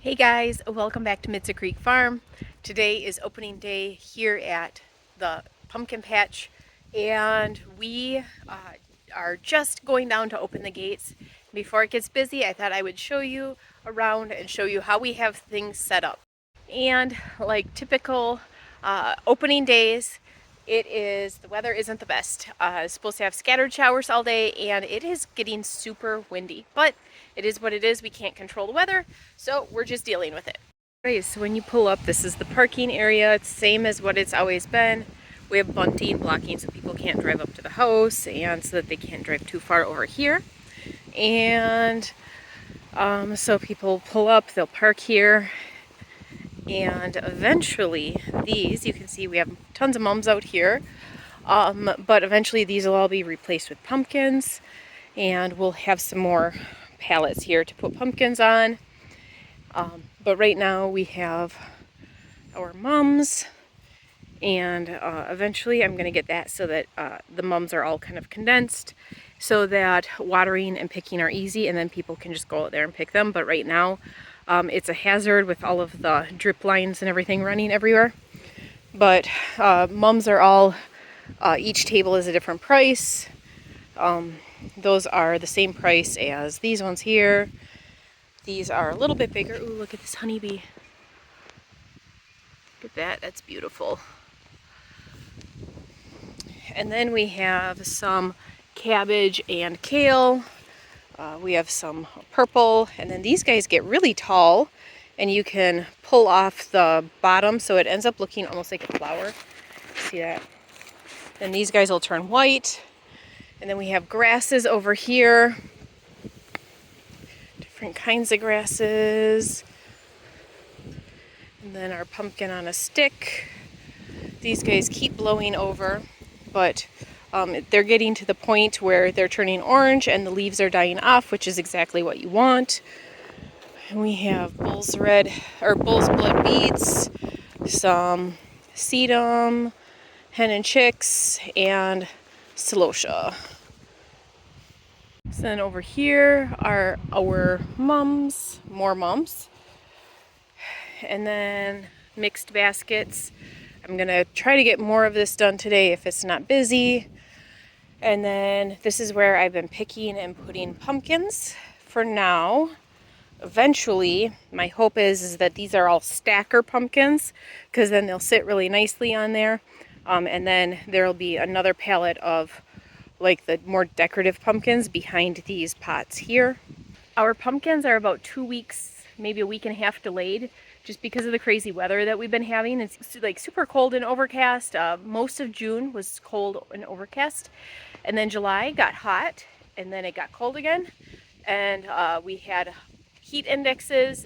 Hey guys, welcome back to Midsa Creek Farm. Today is opening day here at the pumpkin patch, and we are just going down to open the gates. Before it gets busy, I thought I would show you around and show you how we have things set up. And like typical opening days, the weather isn't the best. It's supposed to have scattered showers all day, and it is getting super windy. But it is what it is. We can't control the weather, so we're just dealing with it. Okay, so when you pull up, this is the parking area. It's same as what it's always been. We have bunting blocking so people can't drive up to the house, and so that they can't drive too far over here. And so people pull up, they'll park here, and eventually these, you can see we have tons of mums out here, but eventually these will all be replaced with pumpkins, and we'll have some more pallets here to put pumpkins on. But right now we have our mums, and eventually I'm going to get that so that the mums are all kind of condensed so that watering and picking are easy, and then people can just go out there and pick them. But right now it's a hazard with all of the drip lines and everything running everywhere. But mums are all, each table is a different price. Those are the same price as these ones here. These are a little bit bigger. Ooh, look at this honeybee. Look at that, that's beautiful. And then we have some cabbage and kale. We have some purple, and then these guys get really tall, and you can pull off the bottom so it ends up looking almost like a flower. See that? Then these guys will turn white. And then we have grasses over here. Different kinds of grasses. And then our pumpkin on a stick. These guys keep blowing over, but they're getting to the point where they're turning orange and the leaves are dying off, which is exactly what you want. And we have bull's blood beets, some sedum, hen and chicks, and celosia. So then over here are our mums, more mums, and then mixed baskets. I'm gonna try to get more of this done today if it's not busy. And then this is where I've been picking and putting pumpkins for now. Eventually, my hope is that these are all stacker pumpkins, because then they'll sit really nicely on there. And then there'll be another pallet of like the more decorative pumpkins behind these pots here. Our pumpkins are about 2 weeks, maybe a week and a half delayed, just because of the crazy weather that we've been having. It's like super cold and overcast. Most of June was cold and overcast, and then July got hot, and then it got cold again, and we had heat indexes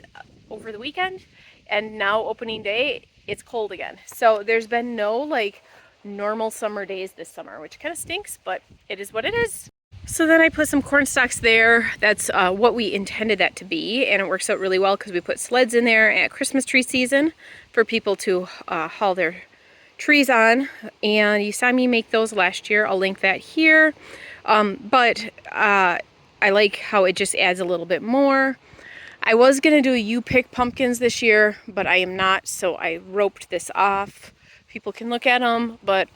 over the weekend, and now opening day it's cold again. So there's been no like normal summer days this summer, which kind of stinks, but it is what it is. So then I put some corn stalks there. That's what we intended that to be, and it works out really well because we put sleds in there at Christmas tree season for people to haul their trees on, and you saw me make those last year. I'll link that here, but I like how it just adds a little bit more. I was gonna do you pick pumpkins this year, but I am not, so I roped this off. People can look at them, but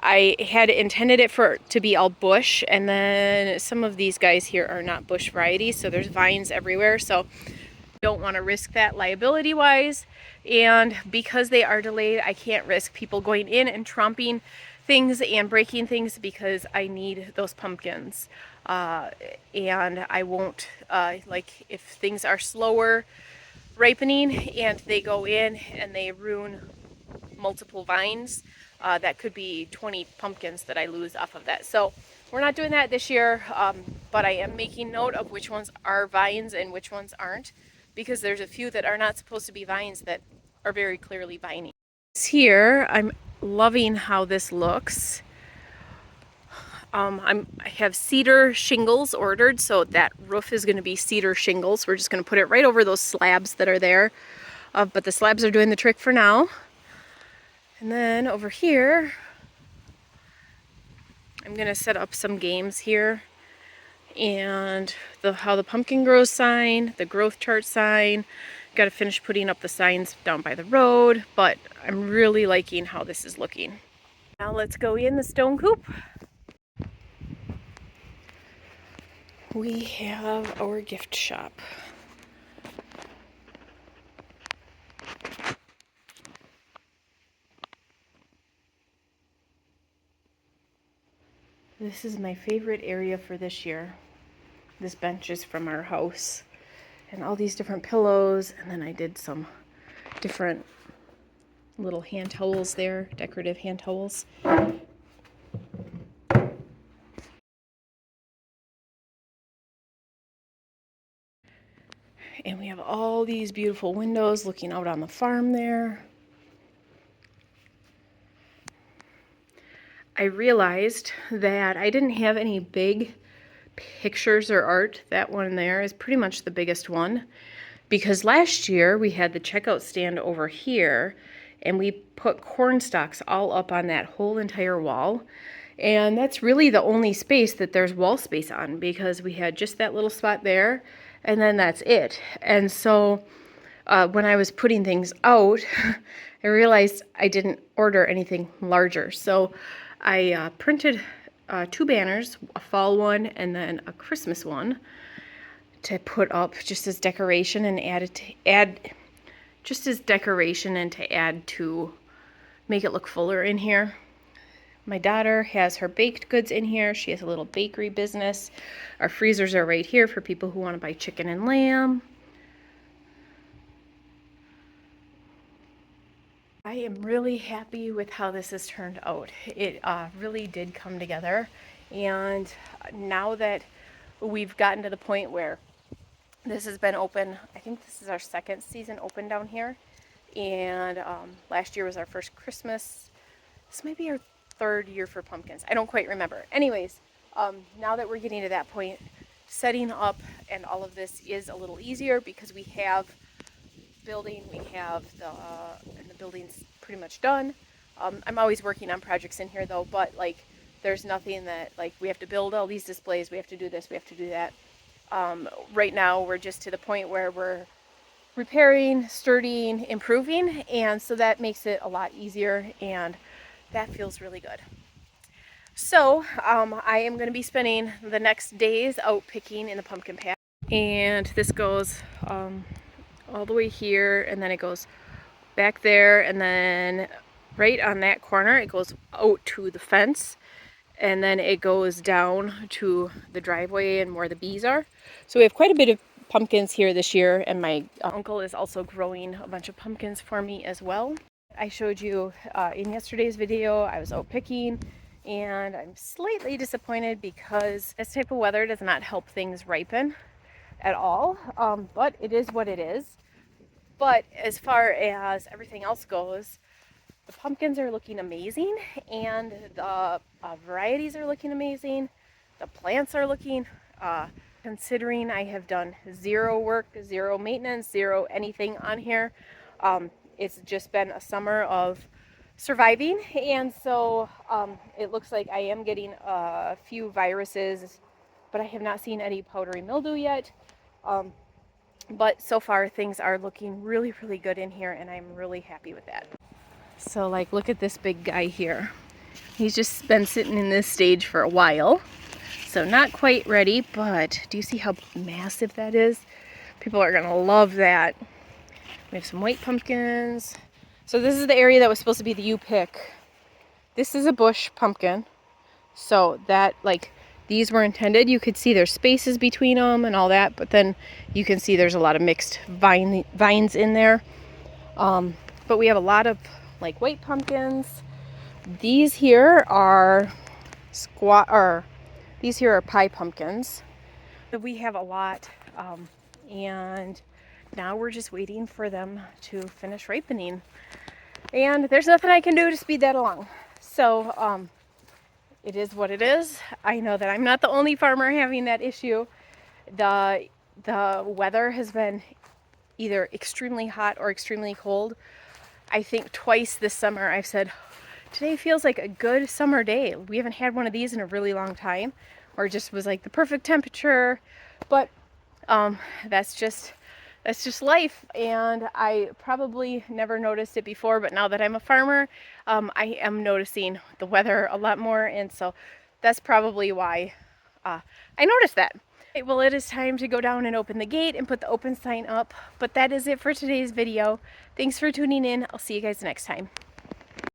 I had intended it to be all bush, and then some of these guys here are not bush varieties, so there's vines everywhere, so don't want to risk that liability wise. And because they are delayed, I can't risk people going in and tromping things and breaking things, because I need those pumpkins. And I won't, like if things are slower ripening and they go in and they ruin multiple vines, that could be 20 pumpkins that I lose off of that. So we're not doing that this year, but I am making note of which ones are vines and which ones aren't, because there's a few that are not supposed to be vines that are very clearly viney. Here, I'm loving how this looks. I have cedar shingles ordered, so that roof is going to be cedar shingles. We're just going to put it right over those slabs that are there, but the slabs are doing the trick for now. And then over here, I'm gonna set up some games here, and the how the pumpkin grows sign, the growth chart sign. Got to finish putting up the signs down by the road, but I'm really liking how this is looking. Now let's go in the stone coop. We have our gift shop. This is my favorite area for this year. This bench is from our house, and all these different pillows, and then I did some different little hand towels there, decorative hand towels. And we have all these beautiful windows looking out on the farm there. I realized that I didn't have any big pictures or art. That one there is pretty much the biggest one, because last year we had the checkout stand over here and we put corn stalks all up on that whole entire wall. And that's really the only space that there's wall space on, because we had just that little spot there and then that's it. And so when I was putting things out, I realized I didn't order anything larger. So I printed 2 banners, a fall one and then a Christmas one, to put up just as decoration and add just as decoration and to add to make it look fuller in here. My daughter has her baked goods in here. She has a little bakery business. Our freezers are right here for people who want to buy chicken and lamb. I am really happy with how this has turned out. It really did come together. And now that we've gotten to the point where this has been open, I think this is our 2nd season open down here. And last year was our first Christmas. This might be our 3rd year for pumpkins. I don't quite remember. Anyways, now that we're getting to that point, setting up and all of this is a little easier because we have building, and the building's pretty much done. I'm always working on projects in here though, but like there's nothing that like we have to build all these displays, we have to do this, we have to do that. Right now we're just to the point where we're repairing, sturdying, improving, and so that makes it a lot easier, and that feels really good. So I am going to be spending the next days out picking in the pumpkin patch, and this goes all the way here, and then it goes back there, and then right on that corner it goes out to the fence, and then it goes down to the driveway and where the bees are. So we have quite a bit of pumpkins here this year, and my uncle is also growing a bunch of pumpkins for me as well. I showed you in yesterday's video I was out picking, and I'm slightly disappointed because this type of weather does not help things ripen at all, but it is what it is. But as far as everything else goes, the pumpkins are looking amazing, and the varieties are looking amazing. The plants are looking, considering I have done zero work, zero maintenance, zero anything on here. It's just been a summer of surviving, and so it looks like I am getting a few viruses, but I have not seen any powdery mildew yet. But so far things are looking really, really good in here, and I'm really happy with that. So like, look at this big guy here. He's just been sitting in this stage for a while. So not quite ready, but do you see how massive that is? People are gonna love that. We have some white pumpkins. So this is the area that was supposed to be the U-pick. This is a bush pumpkin. So that, like, these were intended. You could see there's spaces between them and all that, but then you can see there's a lot of mixed vines in there. But we have a lot of like white pumpkins. These here are these here are pie pumpkins. We have a lot, and now we're just waiting for them to finish ripening. And there's nothing I can do to speed that along. So it is what it is. I know that I'm not the only farmer having that issue. The weather has been either extremely hot or extremely cold. I think twice this summer I've said, today feels like a good summer day. We haven't had one of these in a really long time. or just was like the perfect temperature. But that's just life, and I probably never noticed it before, but now that I'm a farmer, I am noticing the weather a lot more, and so that's probably why I noticed that. Okay, well, it is time to go down and open the gate and put the open sign up, but that is it for today's video. Thanks for tuning in. I'll see you guys next time.